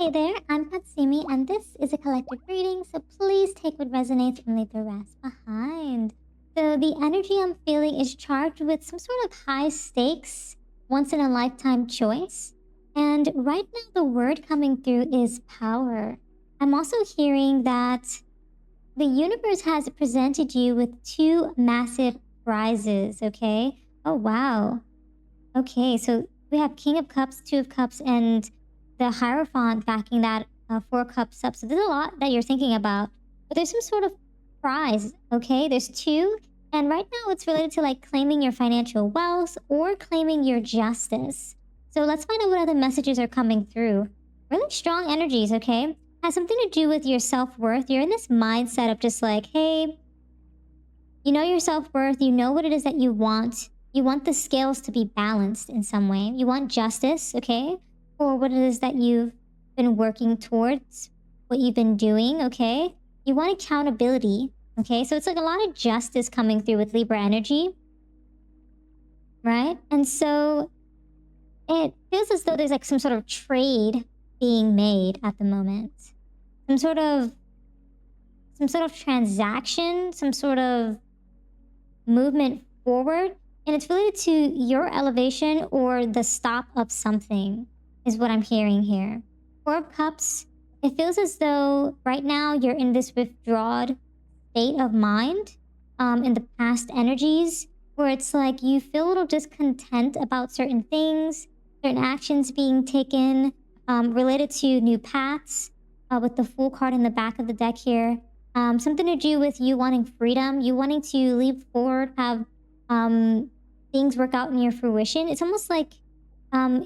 Hey there, I'm Katsumi, and this is a collective reading, so please take what resonates and leave the rest behind. So, the energy I'm feeling is charged with some sort of high stakes, once in a lifetime choice. And right now, the word coming through is power. I'm also hearing that the universe has presented you with two massive prizes, okay? Oh, wow. Okay, so we have King of Cups, Two of Cups, and the Hierophant backing that Four Cups up. So there's a lot that you're thinking about, but there's some sort of prize. Okay, there's two, and right now it's related to like claiming your financial wealth or claiming your justice. So let's find out what other messages are coming through. Really strong energies. Okay, has something to do with your self-worth. You're in this mindset of just like, hey, you know your self-worth, you know what it is that you want. You want the scales to be balanced in some way. You want justice, okay? For what it is that you've been working towards, what you've been doing, okay? You want accountability, okay? So it's like a lot of justice coming through with Libra energy, right? And so it feels as though there's like some sort of trade being made at the moment. Some sort of transaction, some sort of movement forward, and it's related to your elevation or the stop of something is what I'm hearing here. Four of Cups, it feels as though right now you're in this withdrawn state of mind in the past energies where it's like you feel a little discontent about certain things, certain actions being taken related to new paths with the Fool card in the back of the deck here. Something to do with you wanting freedom, you wanting to leap forward, have things work out in your fruition. It's almost like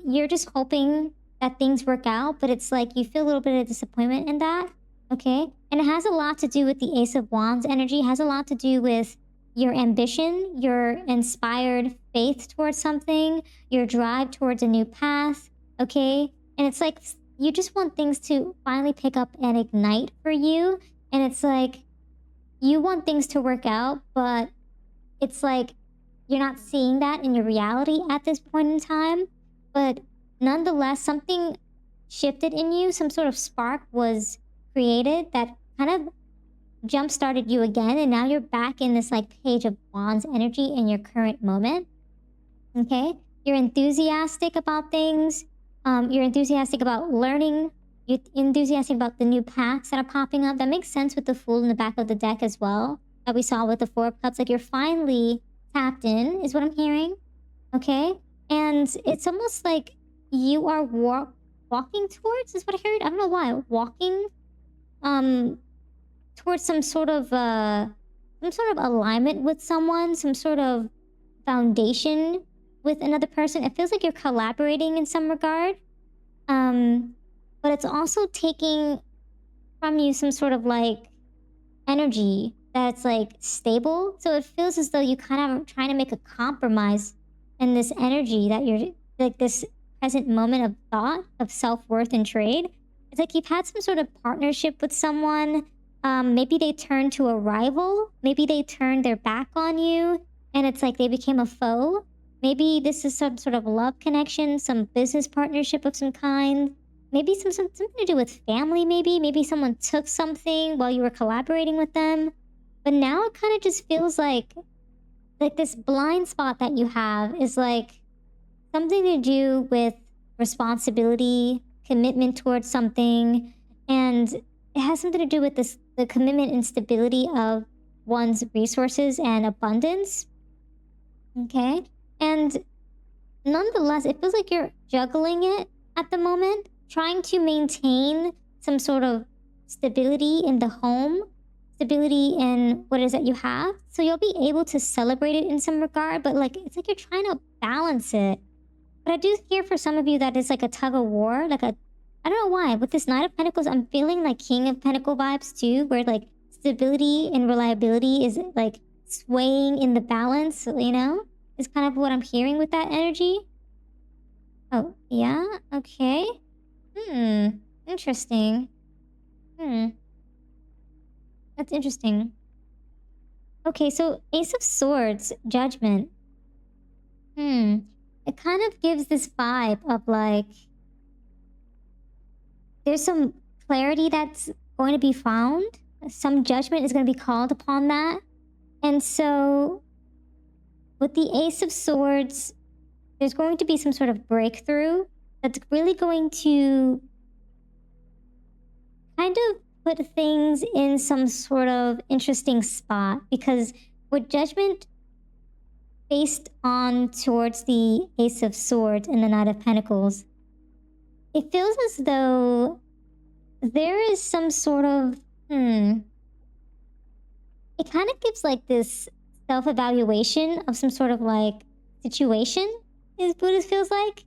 you're just hoping that things work out, but it's like you feel a little bit of disappointment in that, okay? And it has a lot to do with the Ace of Wands energy, it has a lot to do with your ambition, your inspired faith towards something, your drive towards a new path, okay? And it's like you just want things to finally pick up and ignite for you. And it's like, you want things to work out, but it's like you're not seeing that in your reality at this point in time. But nonetheless, something shifted in you, some sort of spark was created that kind of jump-started you again. And now you're back in this like Page of Wands energy in your current moment. Okay? You're enthusiastic about things. You're enthusiastic about learning. You're enthusiastic about the new paths that are popping up. That makes sense with the Fool in the back of the deck as well, that we saw with the Four of Cups. Like you're finally tapped in, is what I'm hearing. Okay? And it's almost like you are walking towards, is what I heard. I don't know why. Walking towards some sort of alignment with someone, some sort of foundation with another person. It feels like you're collaborating in some regard. But it's also taking from you some sort of like energy that's like stable. So it feels as though you kind of trying to make a compromise in this energy that you're like this present moment of thought of self-worth and trade. It's like you've had some sort of partnership with someone. Maybe they turned to a rival. Maybe they turned their back on you and it's like they became a foe. Maybe this is some sort of love connection, some business partnership of some kind. Maybe something to do with family, maybe someone took something while you were collaborating with them. But now it kind of just feels like this blind spot that you have is like something to do with responsibility, commitment towards something, and it has something to do with the commitment and stability of one's resources and abundance. Okay? And nonetheless, it feels like you're juggling it at the moment, trying to maintain some sort of stability in the home, stability in what it is that you have. So you'll be able to celebrate it in some regard, but like it's like you're trying to balance it. But I do hear for some of you that it's like a tug of war, like I don't know why. With this Knight of Pentacles, I'm feeling like King of Pentacle vibes too, where like stability and reliability is like swaying in the balance, you know? Is kind of what I'm hearing with that energy. Oh, yeah? Okay. Interesting. That's interesting. Okay, so Ace of Swords, Judgment. It kind of gives this vibe of like there's some clarity that's going to be found. Some judgment is going to be called upon that. And so with the Ace of Swords, there's going to be some sort of breakthrough that's really going to kind of put things in some sort of interesting spot, because with judgment based on towards the Ace of Swords and the Knight of Pentacles, it feels as though there is some sort of, it kind of gives like this self-evaluation of some sort of like situation, is what it feels like.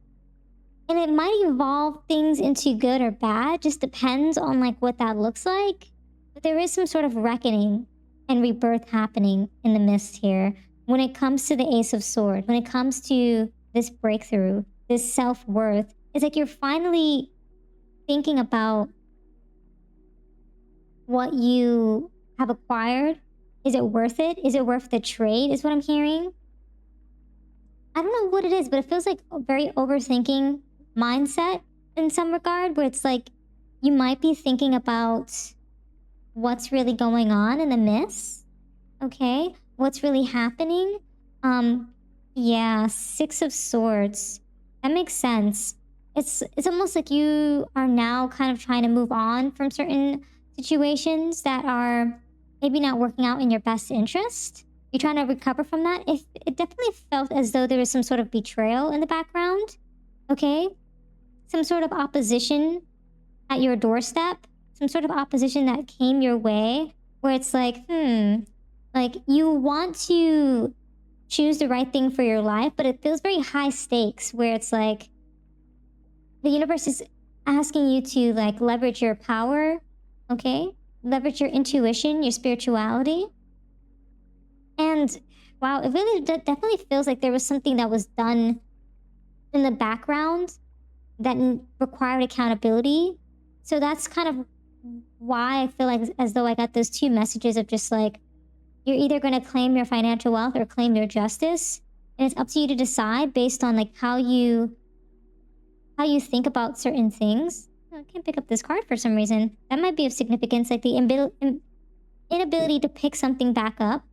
And it might evolve things into good or bad, just depends on like what that looks like. But there is some sort of reckoning and rebirth happening in the midst here when it comes to the Ace of Swords, when it comes to this breakthrough, this self-worth. It's like you're finally thinking about what you have acquired. Is it worth it? Is it worth the trade, is what I'm hearing. I don't know what it is, but it feels like a very overthinking mindset in some regard, where it's like you might be thinking about what's really going on in the midst. Okay, what's really happening. Yeah, Six of Swords, that makes sense. It's almost like you are now kind of trying to move on from certain situations that are maybe not working out in your best interest. You're trying to recover from that. It definitely felt as though there was some sort of betrayal in the background. Okay, some sort of opposition at your doorstep, some sort of opposition that came your way, where it's like, like you want to choose the right thing for your life, but it feels very high stakes, where it's like the universe is asking you to like leverage your power, okay? Leverage your intuition, your spirituality. And wow, it really definitely feels like there was something that was done in the background that required accountability. So that's kind of why I feel like as though I got those two messages of just like, you're either going to claim your financial wealth or claim your justice. And it's up to you to decide based on like how you think about certain things. I can't pick up this card for some reason. That might be of significance, like the inability to pick something back up.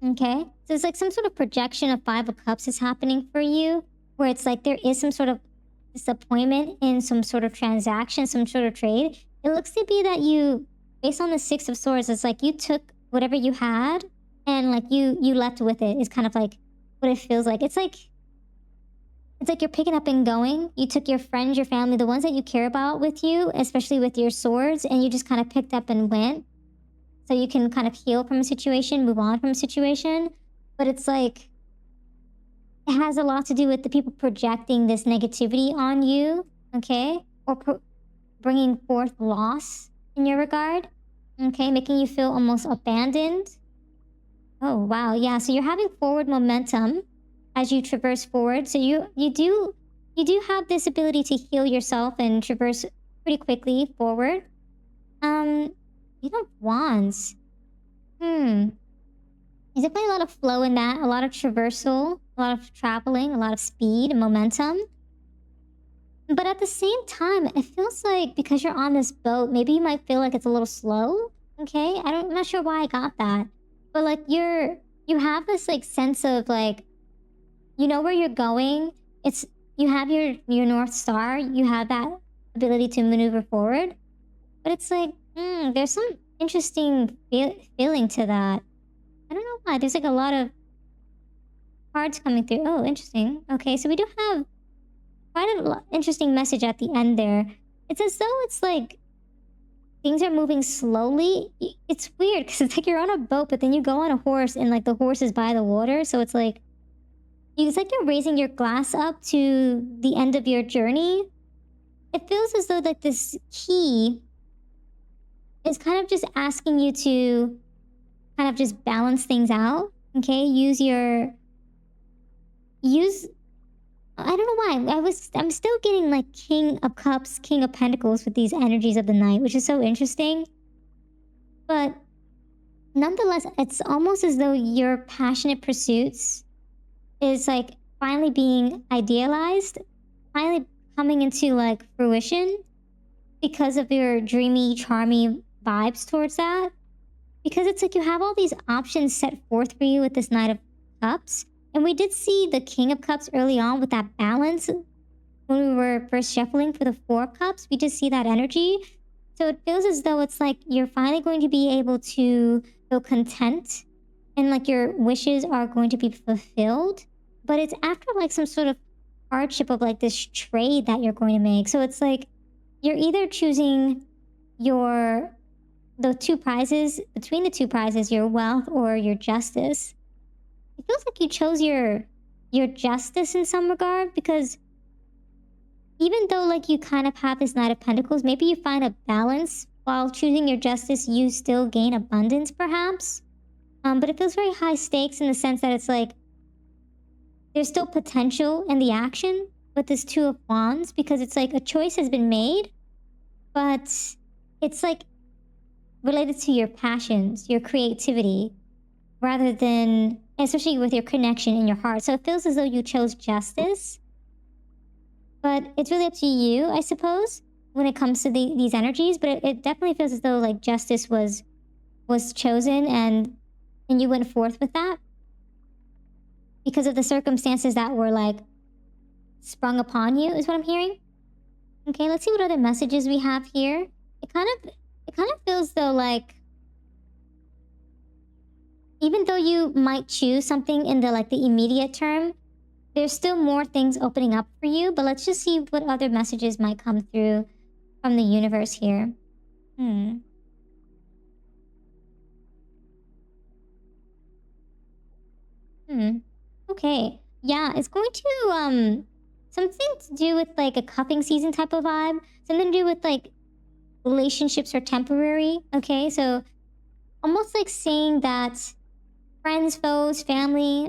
Okay, so it's like some sort of projection of Five of Cups is happening for you, where it's like there is some sort of disappointment in some sort of transaction, some sort of trade. It looks to be that you, based on the Six of Swords, it's like you took whatever you had and like you left with it, is kind of like what it feels like. It's like you're picking up and going. You took your friends, your family, the ones that you care about with you, especially with your swords, and you just kind of picked up and went. So you can kind of heal from a situation, move on from a situation. But it's like, it has a lot to do with the people projecting this negativity on you, okay? Or bringing forth loss in your regard, okay? Making you feel almost abandoned. Oh, wow. Yeah, so you're having forward momentum as you traverse forward. So you do have this ability to heal yourself and traverse pretty quickly forward. You know, Wands. There's definitely a lot of flow in that, a lot of traversal, a lot of traveling, a lot of speed and momentum. But at the same time, it feels like because you're on this boat, maybe you might feel like it's a little slow. Okay, I'm not sure why I got that, but like you have this like sense of like, you know where you're going. You have your North Star. You have that ability to maneuver forward, but it's like there's some interesting feeling to that. I don't know why. There's like a lot of cards coming through. Oh, interesting. Okay, so we do have quite an interesting message at the end there. It's as though it's like things are moving slowly. It's weird because it's like you're on a boat, but then you go on a horse and like the horse is by the water. So it's like you're raising your glass up to the end of your journey. It feels as though like this key is kind of just asking you to kind of just balance things out. Okay, I don't know why. I'm still getting like King of Cups, King of Pentacles with these energies of the night, which is so interesting. But nonetheless, it's almost as though your passionate pursuits is like finally being idealized, finally coming into like fruition. because of your dreamy, charmy vibes towards that. Because it's like you have all these options set forth for you with this Knight of Cups. And we did see the King of Cups early on with that balance when we were first shuffling for the Four of Cups. We just see that energy. So it feels as though it's like you're finally going to be able to feel content and like your wishes are going to be fulfilled. But it's after like some sort of hardship of like this trade that you're going to make. So it's like you're either choosing the two prizes, between the two prizes, your wealth or your justice. It feels like you chose your justice in some regard, because even though like you kind of have this Knight of Pentacles, maybe you find a balance while choosing your justice. You still gain abundance, perhaps. But it feels very high stakes in the sense that it's like there's still potential in the action with this Two of Wands, because it's like a choice has been made, but it's like related to your passions, your creativity, rather than, especially with your connection in your heart. So it feels as though you chose justice, but it's really up to you, I suppose, when it comes to these energies. But it definitely feels as though like justice was chosen, and you went forth with that because of the circumstances that were like sprung upon you, is what I'm hearing. Okay, let's see what other messages we have here. It kind of feels though like even though you might choose something in the like the immediate term, there's still more things opening up for you. But let's just see what other messages might come through from the universe here. Okay. Yeah, it's going to something to do with like a cuffing season type of vibe. Something to do with like relationships are temporary. Okay, so almost like saying that friends, foes, family,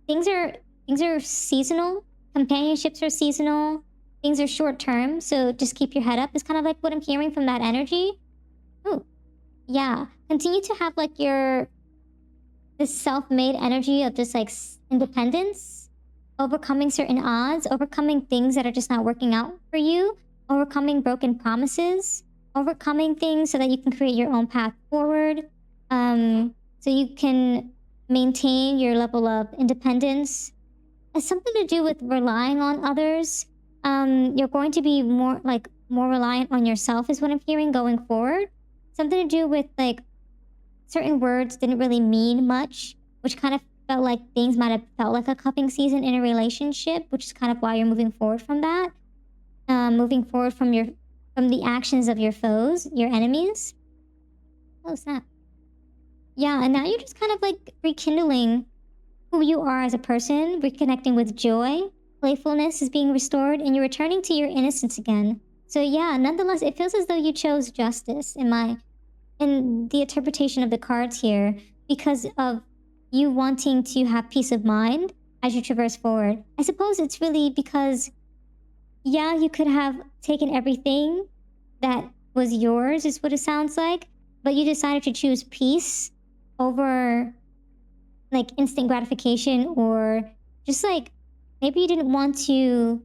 things are seasonal. Companionships are seasonal. Things are short term. So just keep your head up is kind of like what I'm hearing from that energy. Oh, yeah. Continue to have like this self-made energy of just like independence, overcoming certain odds, overcoming things that are just not working out for you, overcoming broken promises, overcoming things so that you can create your own path forward, so you can maintain your level of independence. It's something to do with relying on others. You're going to be more reliant on yourself is what I'm hearing going forward. Something to do with like certain words didn't really mean much, which kind of felt like things might have felt like a cupping season in a relationship, which is kind of why you're moving forward from that. Moving forward from the actions of your foes, your enemies. Oh, snap. Yeah, and now you're just kind of like rekindling who you are as a person, reconnecting with joy. Playfulness is being restored, and you're returning to your innocence again. So yeah, nonetheless, it feels as though you chose justice in the interpretation of the cards here, because of you wanting to have peace of mind as you traverse forward. I suppose it's really because, yeah, you could have taken everything that was yours, is what it sounds like, but you decided to choose peace over like instant gratification, or just like maybe you didn't want to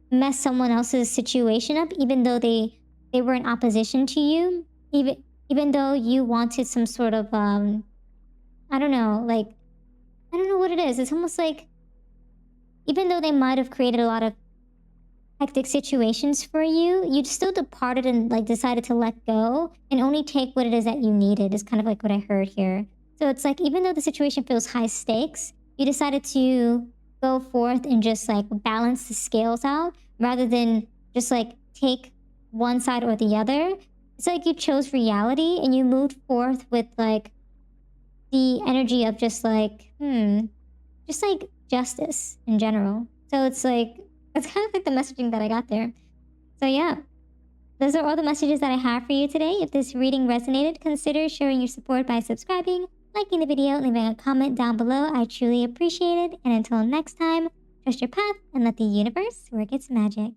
mess someone else's situation up, even though they were in opposition to you, even though you wanted some sort of I don't know, like I don't know what it is. It's almost like even though they might have created a lot of hectic situations for you, you still departed and like decided to let go and only take what it is that you needed, is kind of like what I heard here. So it's like even though the situation feels high stakes, you decided to go forth and just like balance the scales out rather than just like take one side or the other. It's like you chose reality and you moved forth with like the energy of just like justice in general. So it's like that's kind of like the messaging that I got there. So yeah, those are all the messages that I have for you today. If this reading resonated, consider showing your support by subscribing, liking the video, leaving a comment down below. I truly appreciate it. And until next time, trust your path and let the universe work its magic.